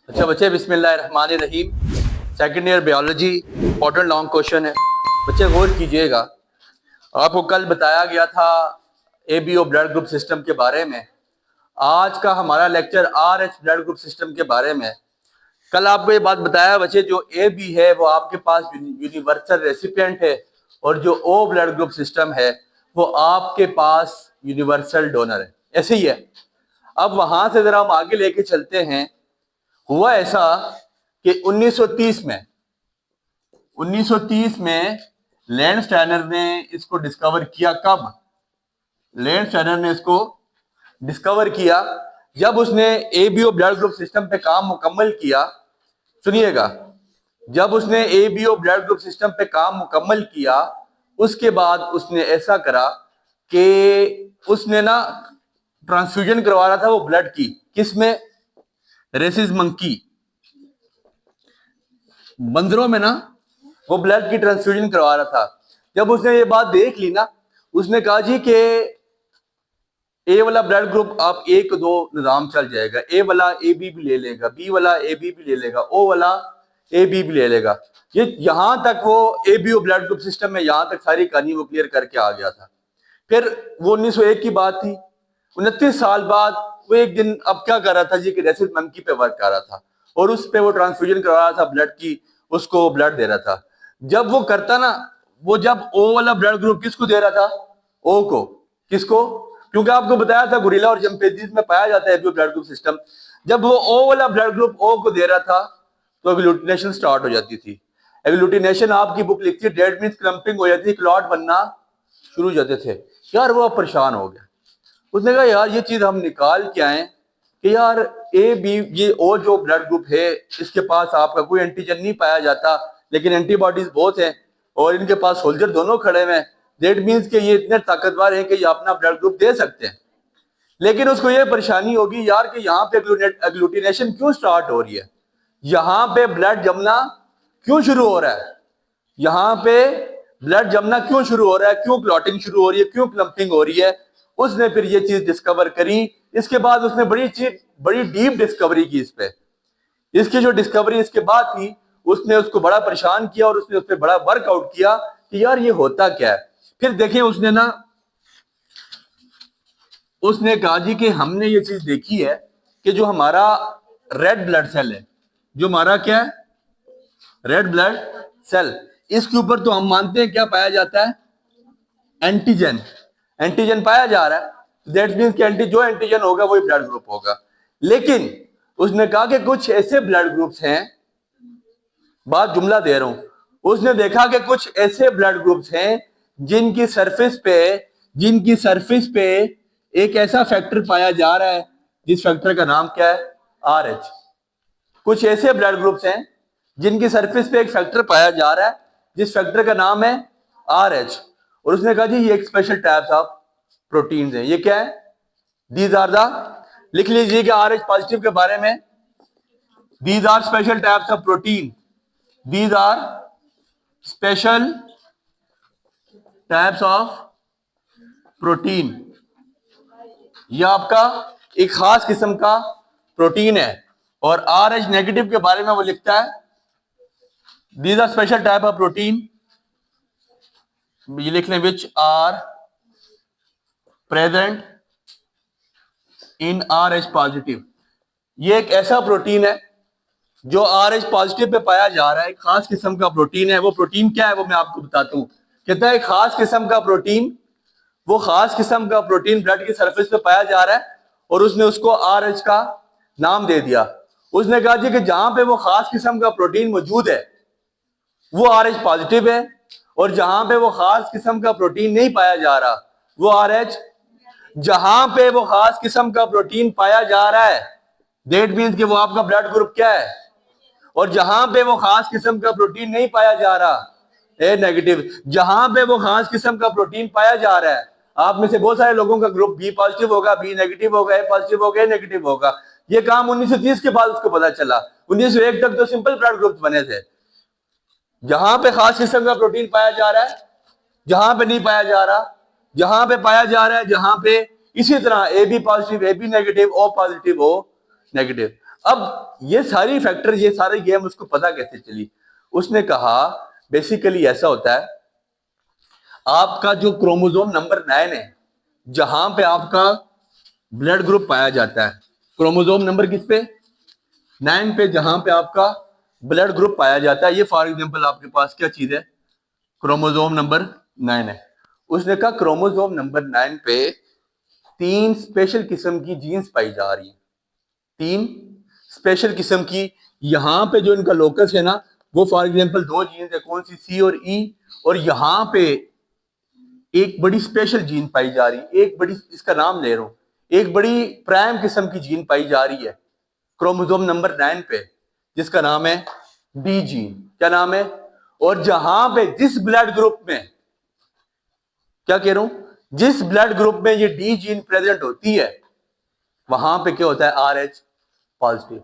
अच्छा बच्चे, बिस्मिल्लाहिर्रहमानिर्रहीम। Second year biology, important long question है। बच्चे गौर कीजिएगा। आपको कल बताया गया था एबीओ ब्लड ग्रुप सिस्टम के बारे में। आज का हमारा lecture RH blood group system के बारे में। कल आपको ये बात बताया बच्चे, जो ए बी है वो आपके पास यूनिवर्सल रेसिपिएंट है, और जो ओ ब्लड ग्रुप सिस्टम है वो आपके पास यूनिवर्सल डोनर है। ऐसे ही है। अब वहां से जरा हम आगे लेके चलते हैं। हुआ ऐसा कि 1930 में लैंडस्टाइनर ने इसको डिस्कवर किया। कब लैंडस्टाइनर ने इसको डिस्कवर किया? जब उसने एबीओ ब्लड ग्रुप सिस्टम पे काम मुकम्मल किया। सुनिएगा, जब उसने एबीओ ब्लड ग्रुप सिस्टम पे काम मुकम्मल किया, उसके बाद उसने ऐसा करा कि उसने ना ट्रांसफ्यूजन करवा रहा था वो ब्लड की। किसमें? रेसिस मंकी, बंदरों में ना वो ब्लड की ट्रांसफ्यूजन करवा रहा था। जब उसने ये बात देख ली ना, उसने कहा जी कि ए वाला ब्लड ग्रुप आप एक दो निजाम चल जाएगा, ए वाला ए बी भी ले लेगा, बी वाला ए बी भी ले लेगा, ओ वाला ए बी भी ले लेगा। ये यहां तक वो एबीओ ब्लड ग्रुप सिस्टम में यहां तक सारी कहानी वो क्लियर करके आ गया था। फिर वो 1901 की बात थी। 29 साल बाद वो एक दिन अब क्या कर रहा था जी कि रेसिस मंकी पे वर्क कर रहा था, और उस पे वो ट्रांसफ्यूजन करवा रहा था ब्लड की, उसको ब्लड दे रहा था। जब वो करता ना, वो जब ओ वाला ब्लड ग्रुप किसको दे रहा था? ओ को। किसको? क्योंकि आपको बताया था गुरिल्ला और चिंपैंजीज में पाया जाता है ब्लड ग्रुप सिस्टम। जब वो ओ वाला ब्लड ग्रुप ओ को दे रहा था तो एग्लूटिनेशन स्टार्ट हो जाती थी। एग्लूटिनेशन आपकी बुक लिखती है, डेट मींस क्रम्पिंग हो जाती है, क्लॉट बनना शुरू हो जाते थे। यार वो परेशान हो गया। उसने कहा यार ये चीज हम निकाल के आए कि यार ए बी ये ओ जो ब्लड ग्रुप है इसके पास आपका कोई एंटीजन नहीं पाया जाता, लेकिन एंटीबॉडीज बहुत हैं, और इनके पास सोल्जर दोनों खड़े हुए हैं। दैट मीन्स कि ये इतने ताकतवर हैं कि ये अपना ब्लड ग्रुप दे सकते हैं। लेकिन उसको ये परेशानी होगी यार कि यहाँ पे एग्लूटिनेशन क्यों स्टार्ट हो रही है, यहाँ पे ब्लड जमना क्यों शुरू हो रहा है, यहाँ पे ब्लड जमना क्यों शुरू हो रहा है, क्यों क्लॉटिंग शुरू हो रही है, क्यों क्लम्पिंग हो रही है। उसने फिर ये चीज डिस्कवर करी। इसके बाद उसने बड़ी डीप डिस्कवरी की इस पे। इसकी जो डिस्कवरी इसके बाद थी, उसने उसको बड़ा परेशान किया और उसने उस पर बड़ा वर्कआउट किया कि यार ये होता क्या है। फिर देखें उसने कहा जी कि हमने ये चीज देखी है कि जो हमारा रेड ब्लड सेल है, जो हमारा क्या है, रेड ब्लड सेल, इसके ऊपर तो हम मानते हैं क्या पाया जाता है? एंटीजन। एंटीजन पाया जा रहा है। दैट मींस कि जो एंटीजन होगा वही ब्लड ग्रुप होगा। लेकिन उसने कहा कि कुछ ऐसे ब्लड ग्रुप्स हैं, बात जुमला दे रहा हूं, उसने देखा कि कुछ ऐसे ब्लड ग्रुप्स हैं जिनकी सरफेस पे एक ऐसा फैक्टर पाया जा रहा है जिस फैक्टर का नाम क्या है? आरएच। कुछ ऐसे ब्लड ग्रुप्स हैं जिनकी सरफेस पे एक फैक्टर पाया जा रहा है जिस फैक्टर का नाम है आरएच। और उसने कहा जी ये एक स्पेशल टाइप्स ऑफ प्रोटीन्स हैं। ये क्या है? दीज आर द, लिख लीजिए कि आरएच पॉजिटिव के बारे में, these are special types of protein, these are special types of protein. यह आपका एक खास किस्म का प्रोटीन है। और आरएच नेगेटिव के बारे में वो लिखता है, these are special type of protein, ये लिख लें, which are present in RH positive. ये एक ऐसा प्रोटीन है जो आरएच पॉजिटिव पे पाया जा रहा है, एक खास किस्म का प्रोटीन है। वो प्रोटीन क्या है वो मैं आपको बताता हूं। कहता है एक खास किस्म का प्रोटीन, वो खास किस्म का प्रोटीन ब्लड की सरफेस पे पाया जा रहा है, और उसने उसको आरएच का नाम दे दिया। उसने कहा जी कि जहां पे वो खास किस्म का प्रोटीन मौजूद है वो आरएच पॉजिटिव है, और जहां पे वो खास किस्म का प्रोटीन नहीं पाया जा रहा वो आरएच। जहां पे वो खास किस्म का प्रोटीन पाया जा रहा है दैट मींस कि वो आपका ब्लड ग्रुप क्या है, और जहां पे वो खास किस्म का प्रोटीन नहीं पाया जा रहा ए नेगेटिव। जहां पे वो खास किस्म का प्रोटीन पाया जा रहा है, आप में से बहुत सारे लोगों का ग्रुप बी पॉजिटिव होगा, बी नेगेटिव होगा, ए पॉजिटिव होगा, ए नेगेटिव होगा। ये काम 1930 के बाद उसको पता चला। 1901 तक तो सिंपल ब्लड ग्रुप बने थे। जहां पे खास किस्म का प्रोटीन पाया जा रहा है, जहां पे नहीं पाया जा रहा, जहां पे पाया जा रहा है, जहां पे, इसी तरह A B positive, A B negative, O positive, O negative. अब ये सारी फैक्टर, ये सारे गेम उसको पता कैसे चली? उसने कहा बेसिकली ऐसा होता है, आपका जो क्रोमोसोम नंबर 9 है, जहां पे आपका ब्लड ग्रुप पाया जाता है, क्रोमोसोम नंबर किस पे? 9 पे, जहां पे आपका ब्लड ग्रुप पाया जाता है। ये फॉर एग्जांपल आपके पास क्या चीज है? क्रोमोसोम नंबर 9 है। उसने कहा क्रोमोसोम नंबर 9 पे 3 स्पेशल किस्म की जीन्स पाई जा रही है। 3 स्पेशल किस्म की, यहां पे जो इनका लोकस है ना, वो फॉर एग्जांपल 2 जीन्स है, कौन सी? सी और ई। और यहां पे एक बड़ी स्पेशल जीन पाई जा रही है, एक बड़ी, इसका नाम ले रहा हूं, एक बड़ी प्राइम किस्म की जीन पाई जा रही है क्रोमोसोम नंबर 9 पे, जिसका नाम है डी जीन। क्या नाम है? और जहां पे जिस ब्लड ग्रुप में, क्या कह रहा हूं, जिस ब्लड ग्रुप में ये डी जीन प्रेजेंट होती है, वहां पे क्या होता है? Are H positive.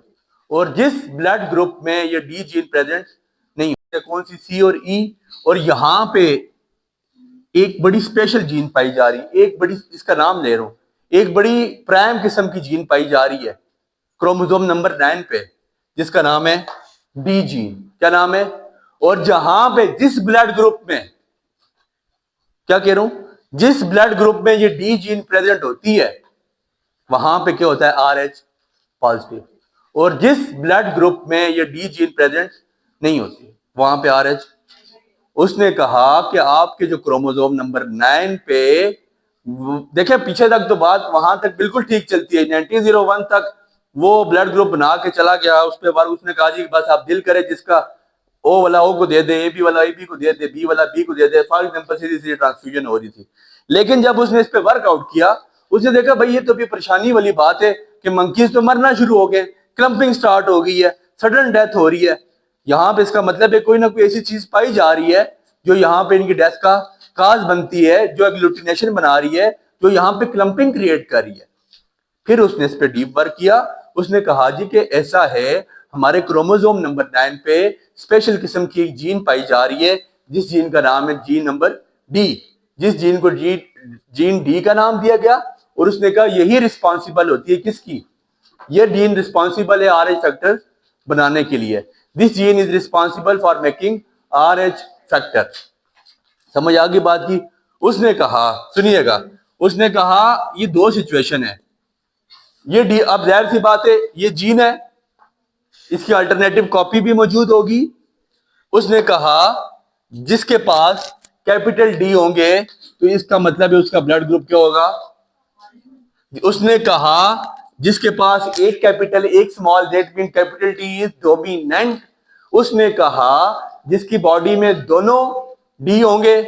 और जिस ब्लड ग्रुप में ये डी जीन प्रेजेंट नहीं होती है, कौन सी? सी और ई। और यहां पे एक बड़ी स्पेशल जीन पाई जा रही है, एक बड़ी, इसका नाम ले रहा हूं, एक बड़ी प्राइम किस्म की जीन पाई जा रही है क्रोमोसोम नंबर 9 पे, जिसका नाम है डी जीन। क्या नाम है? और जहां पे जिस ब्लड ग्रुप में, क्या कह रहा हूं, जिस ब्लड ग्रुप में ये डी जीन प्रेजेंट होती है, वहां पे क्या होता है? Are H positive. और जिस ब्लड ग्रुप में ये डी जीन प्रेजेंट नहीं होती, वहां पे आर एच। उसने कहा कि आपके जो क्रोमोसोम नंबर 9 पे, देखे पीछे तक तो बात वहां तक बिल्कुल ठीक चलती है, 1901 तक वो ब्लड ग्रुप बना के चला गया। उस पे बाद उसने कहा जी बस आप दिल करे जिसका ओ वाला ओ को दे दे, ए बी वाला ए बी को दे दे, बी वाला बी को दे दे। फॉर एग्जांपल सीधी सीधी ट्रांसफ्यूजन हो रही थी। लेकिन जब उसने इस पे वर्कआउट किया, उसने देखा भाई ये तो भी परेशानी वाली बात है कि मंकीज तो मरना शुरू हो गए, क्लम्पिंग स्टार्ट हो गई है, सडन डेथ हो रही है। यहाँ पे इसका मतलब है कोई ना कोई ऐसी चीज पाई जा रही है जो यहाँ पे इनकी डेथ का काज बनती है, जो एग्लूटिनेशन बना रही है, जो यहाँ पे क्लम्पिंग क्रिएट कर रही है। फिर उसने इस पे डीप वर्क किया। उसने कहा जी कि ऐसा है, हमारे क्रोमोसोम नंबर 9 पे स्पेशल किस्म की एक जीन पाई जा रही है, जिस जीन का नाम है जीन नंबर डी, जिस जीन को जीन डी का नाम दिया गया। और उसने कहा यही रिस्पॉन्सिबल होती है किसकी? ये जीन रिस्पॉन्सिबल है आर एच फैक्टर बनाने के लिए। This gene is responsible for making R H factor. समझ आ गई बात की? उसने कहा, सुनिएगा, उसने कहा ये 2 सिचुएशन है। ये डी, अब जाहिर सी बात है ये जीन है, इसकी अल्टरनेटिव कॉपी भी मौजूद होगी। उसने कहा जिसके पास कैपिटल डी होंगे तो इसका मतलब है उसका ब्लड ग्रुप क्या होगा? उसने कहा जिसके पास एक कैपिटल एक small, that mean capital T is dominant. उसने कहा जिसकी बॉडी में दोनों डी होंगे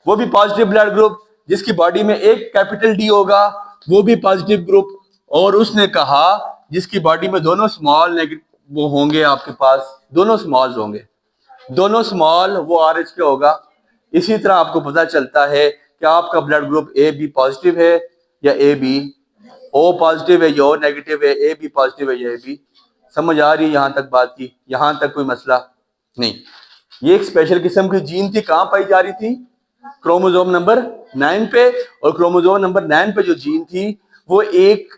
वो भी पॉजिटिव ब्लड ग्रुप, जिसकी बॉडी में एक कैपिटल डी होगा वो भी पॉजिटिव ग्रुप। और उसने कहा जिसकी बॉडी में दोनों स्मॉल नेगेटिव वो होंगे, आपके पास दोनों स्मॉल्स होंगे, दोनों स्मॉल, वो आर एच क्या होगा। इसी तरह आपको पता चलता है कि आपका blood group A B positive है या ए बी ओ पॉजिटिव है या ओ नेगेटिव है, ए बी पॉजिटिव है या ए बी। समझ आ रही है यहां तक बात की? यहां तक कोई मसला नहीं। ये एक स्पेशल किस्म की जीन थी, कहां पाई जा रही थी? क्रोमोसोम नंबर 9 पे। और क्रोमोसोम नंबर 9 पे जो जीन थी वो एक,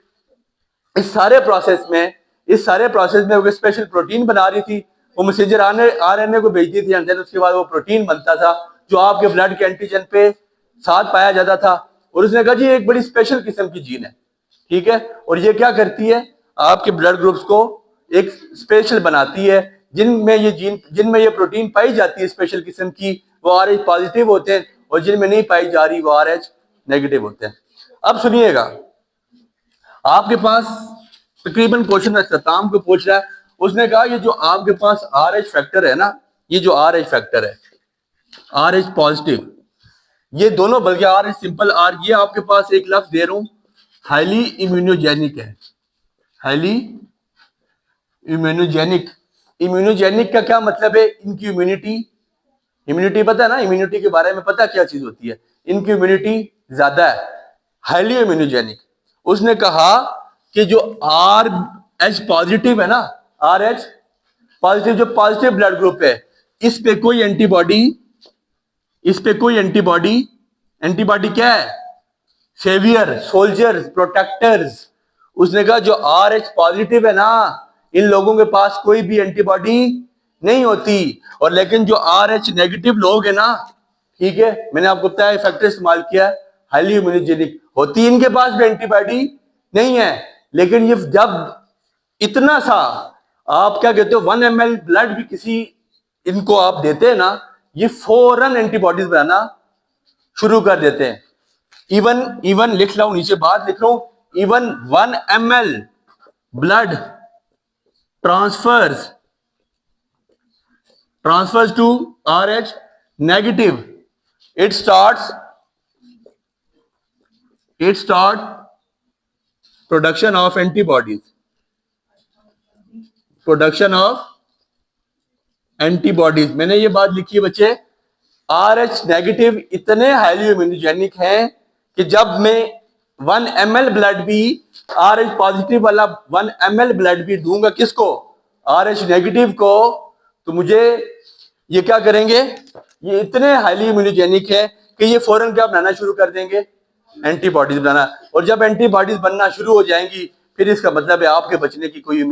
इस सारे प्रोसेस में वो स्पेशल प्रोटीन बना रही थी, वो मैसेंजर आरएनए को भेजती थी, एंड देन उसके बाद वो प्रोटीन बनता था जो आपके ब्लड के एंटीजन पे साथ पाया जाता था। और उसने कहा जी एक बड़ी स्पेशल किस्म की जीन है, ठीक है, और ये क्या करती है? आपके ब्लड ग्रुप्स को एक स्पेशल बनाती है, जिनमें ये प्रोटीन पाई जाती है स्पेशल किस्म की, वो आर एच पॉजिटिव होते हैं, और जिनमें नहीं पाई जा रही वो आर एच नेगेटिव होते हैं। अब सुनिएगा, आपके पास तकरीबन क्वेश्चन सत्ताम को पूछ रहा है। उसने कहा ये जो आपके पास आर एच फैक्टर है ना, ये जो आर एच फैक्टर है, आर एच पॉजिटिव, ये दोनों, बल्कि आर एच सिंपल आर, ये आपके पास एक लफ्ज दे रहा हूं, हाईली इम्यूनोजेनिक है। Highly immunogenic. इम्यूनोजेनिक का क्या मतलब है? इनकी इम्यूनिटी पता है ना, इम्यूनिटी के बारे में पता क्या चीज होती है? इनकी इम्यूनिटी ज्यादा है, हाईली इम्यूनोजेनिक। उसने कहा कि जो आर एच पॉजिटिव है ना, आर एच पॉजिटिव, जो पॉजिटिव ब्लड ग्रुप है, इस पे कोई एंटीबॉडी क्या है? Saviour, soldiers, protectors. उसने कहा जो आर एच पॉजिटिव है ना, इन लोगों के पास कोई भी एंटीबॉडी नहीं होती। और लेकिन जो RH नेगेटिव लोग है ना, ठीक है, मैंने आपको बताया फैक्टर इस्तेमाल किया है, हाईली इम्यूनोजेनिक होती, इनके पास भी एंटीबॉडी नहीं है। लेकिन ये जब इतना सा आप क्या कहते हो 1 ml ब्लड भी किसी इनको आप देते हैं ना, ये फौरन एंटीबॉडीज बनाना शुरू कर देते हैं। इवन लिख रहा हूं, नीचे बात लिख रहा हूं, even 1 ml blood transfers to RH negative, it starts production of antibodies, मैंने ये बात लिखी है बच्चे, RH नेगेटिव इतने हाईली इम्यूनोजेनिक हैं कि जब मैं 1 ml ब्लड भी RH पॉजिटिव वाला 1 ml ब्लड भी दूंगा किसको, RH नेगेटिव को, तो मुझे ये क्या करेंगे, ये इतने हाईली इम्यूनोजेनिक है कि ये फौरन क्या बनाना शुरू कर देंगे, एंटीबॉडीज बनाना। और जब एंटीबॉडीज बनना शुरू हो जाएंगी, फिर इसका मतलब है आपके बचने की कोई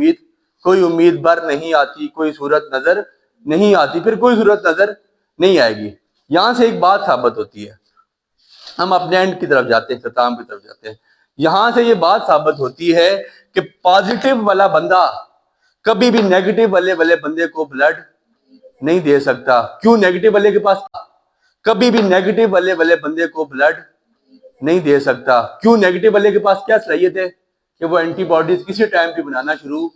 उम्मीद भर नहीं आती, कोई सूरत नजर नहीं आती, फिर कोई सूरत नजर नहीं आएगी। यहां से एक बात साबित होती है, हम अपने एंड की तरफ जाते हैं, खत्म की तरफ जाते हैं। यहां से ये बात साबित होती है कि पॉजिटिव वाला बंदा कभी भी नेगेटिव वाले बंदे को ब्लड नहीं दे सकता। क्यों? नेगेटिव वाले के पास कभी भी नेगेटिव वाले बंदे को ब्लड नहीं दे सकता। क्यों? नेगेटिव वाले के पास क्या सलाहियत है कि वो एंटीबॉडीज किसी टाइम पे बनाना शुरू,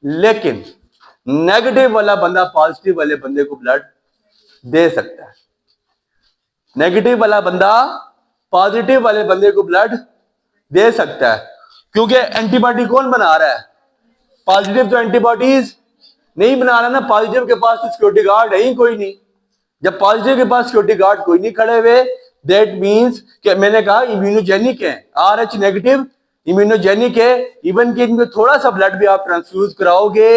लेकिन नेगेटिव वाला बंदा पॉजिटिव वाले बंदे को ब्लड दे सकता है। नेगेटिव वाला बंदा पॉजिटिव वाले बंदे को ब्लड दे सकता है, क्योंकि एंटीबॉडी कौन बना रहा है? पॉजिटिव तो एंटीबॉडीज नहीं बना रहा ना, पॉजिटिव के पास तो सिक्योरिटी गार्ड है ही कोई नहीं। जब पॉजिटिव के पास सिक्योरिटी गार्ड कोई नहीं खड़े हुए, दैट मींस कि मैंने कहा इम्यूनोजेनिक है, RH नेगेटिव इम्यूनोजेनिक है, इवन कि इनमें थोड़ा सा ब्लड भी आप ट्रांसफ्यूज कराओगे,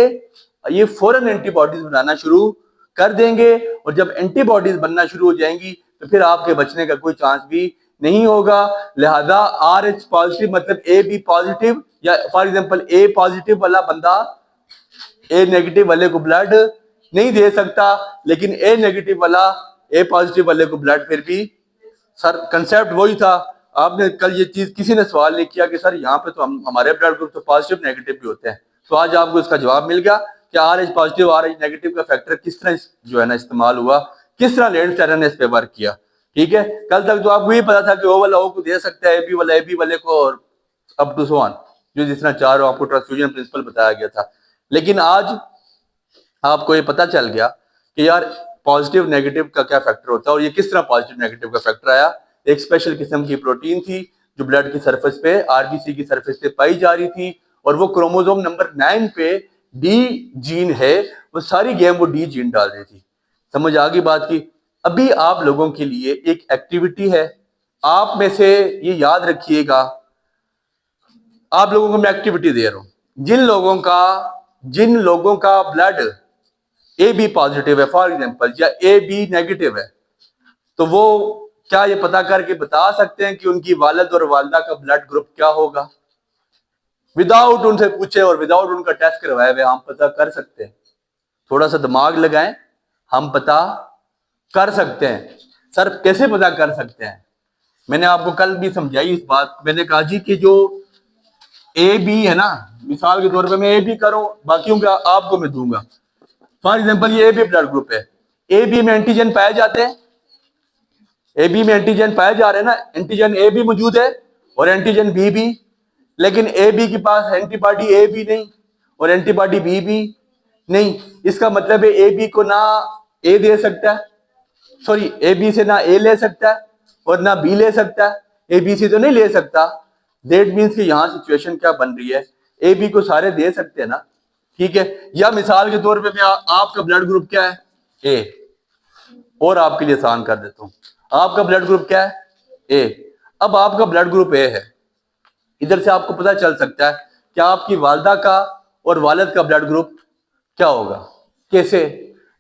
ये फौरन एंटीबॉडीज बनाना शुरू कर देंगे। और जब एंटीबॉडीज बनना शुरू हो जाएंगी तो फिर आपके बचने का कोई चांस भी नहीं होगा। लिहाजा RH पॉजिटिव मतलब AB पॉजिटिव, या फॉर एग्जांपल A पॉजिटिव वाला बंदा A नेगेटिव वाले को ब्लड नहीं दे सकता, लेकिन A नेगेटिव वाला A पॉजिटिव वाले को ब्लड फिर भी। सर कंसेप्ट वही था, आपने कल ये चीज किसी ने सवाल नहीं किया कि सर यहाँ पे तो हमारे ब्लड ग्रुप तो पॉजिटिव नेगेटिव भी होते हैं। तो आज आपको इसका जवाब मिल गया कि RH पॉजिटिव RH नेगेटिव का फैक्टर किस तरह जो है ना इस्तेमाल हुआ, किस तरह लेंडस्टेनर ने इस पे वर्क किया। ठीक है, कल तक तो आपको ये पता था कि O वाला O को दे सकता है, AB वाला AB वाले को, और अप टू सो ऑन, जो जिस तरह चारों आपको ट्रांसफ्यूजन प्रिंसिपल बताया गया था। लेकिन आज आपको ये पता चल गया कि यार पॉजिटिव नेगेटिव का क्या फैक्टर होता है और ये किस तरह पॉजिटिव नेगेटिव का फैक्टर आया। एक स्पेशल किस्म की प्रोटीन थी जो ब्लड की सरफेस पे, RBC की सरफेस पे पाई जा रही थी, और वो क्रोमोसोम नंबर 9 पे D जीन है, वो सारी गेम वो D जीन डाल रही थी। समझ आ गई बात की। अभी आप लोगों के लिए एक एक्टिविटी है, आप में से ये याद रखिएगा, आप लोगों को मैं एक्टिविटी दे रहा हूं, जिन लोगों का ब्लड AB पॉजिटिव है फॉर एग्जांपल, या AB नेगेटिव है, तो वो क्या ये पता करके बता सकते हैं कि उनकी वालिद और वालिदा का ब्लड ग्रुप क्या होगा? विदाउट उनसे पूछे और विदाउट उनका टेस्ट करवाए हुए हम पता कर सकते हैं। थोड़ा सा दिमाग लगाएं, हम पता कर सकते हैं। सर कैसे पता कर सकते हैं? मैंने आपको कल भी समझाई इस बात। मैंने कहा जी कि जो AB है ना, मिसाल के तौर पे मैं AB करूं, बाकियों का आपको मैं दूंगा। फॉर एग्जांपल ये AB ब्लड ग्रुप है, AB में एंटीजन पाए जाते हैं, AB में एंटीजन पाए जा रहे हैं ना, एंटीजन A भी मौजूद है और एंटीजन B भी, लेकिन AB के पास एंटीबॉडी A भी नहीं और एंटीबॉडी B भी नहीं। इसका मतलब है AB को ना A दे सकता है, सॉरी AB से ना A ले सकता है और ना B ले सकता है, AB से तो नहीं ले सकता। दैट मीन्स कि यहाँ सिचुएशन क्या बन रही है, AB को सारे दे सकते हैं ना, ठीक है। या मिसाल के तौर पे मैं आपका ब्लड ग्रुप क्या है? A, और आपके लिए आसान कर देता हूं, आपका ब्लड ग्रुप क्या है? A। अब आपका ब्लड ग्रुप A है, इधर से आपको पता चल सकता है कि आपकी वालिदा का और वालिद का ब्लड ग्रुप क्या होगा। कैसे?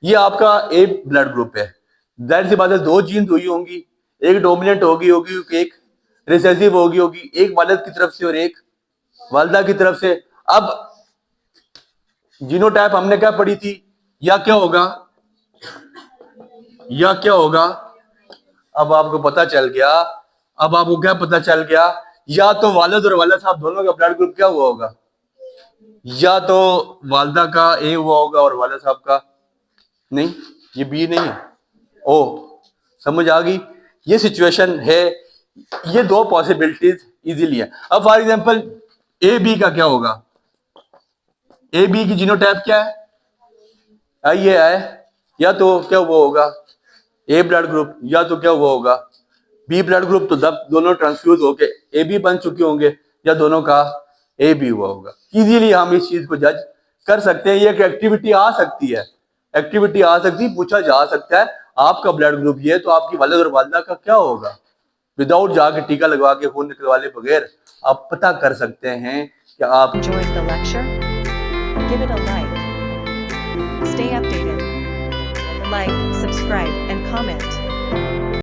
ये आपका A ब्लड ग्रुप है, जाहिर सी बात है दो जीन्स हुई होंगी, एक डोमिनेंट होगी, एक रिसेसिव होगी, एक वालिद की तरफ से और एक वालिदा की तरफ से। अब जीनोटाइप हमने क्या पढ़ी थी, या क्या होगा, या क्या होगा, अब आपको पता चल गया। अब आपको क्या पता चल गया, या तो वालिद और वालिदा साहब दोनों का ब्लड ग्रुप क्या हुआ होगा, या तो वालिदा का ए हुआ होगा और वालिद साहब का नहीं, ये बी नहीं है। ओ, समझ आ गई, ये सिचुएशन है, ये दो पॉसिबिलिटीज इजीली है। अब फॉर एग्जांपल ए बी का क्या होगा, ए बी की जीनोटाइप क्या है, आइए आए, या तो क्या हुआ होगा ए ब्लड ग्रुप, या तो क्या हुआ होगा बी ब्लड ग्रुप, तो जब दोनों ट्रांसफ्यूज होके ए बी बन चुके होंगे, या दोनों का ए बी हुआ होगा। इजीली हम इस चीज को जज कर सकते हैं। ये एक एक्टिविटी आ सकती है, एक्टिविटी आ सकती है, पूछा जा सकता है आपका ब्लड ग्रुप ये है तो आपकी वालिद और वालिदा का क्या होगा। विदाउट जाके टीका लगवा के खून निकलवा ले बगैर आप पता कर सकते हैं कि आप Enjoyed the lecture? Give it a like. Stay updated. Like, subscribe, and comment.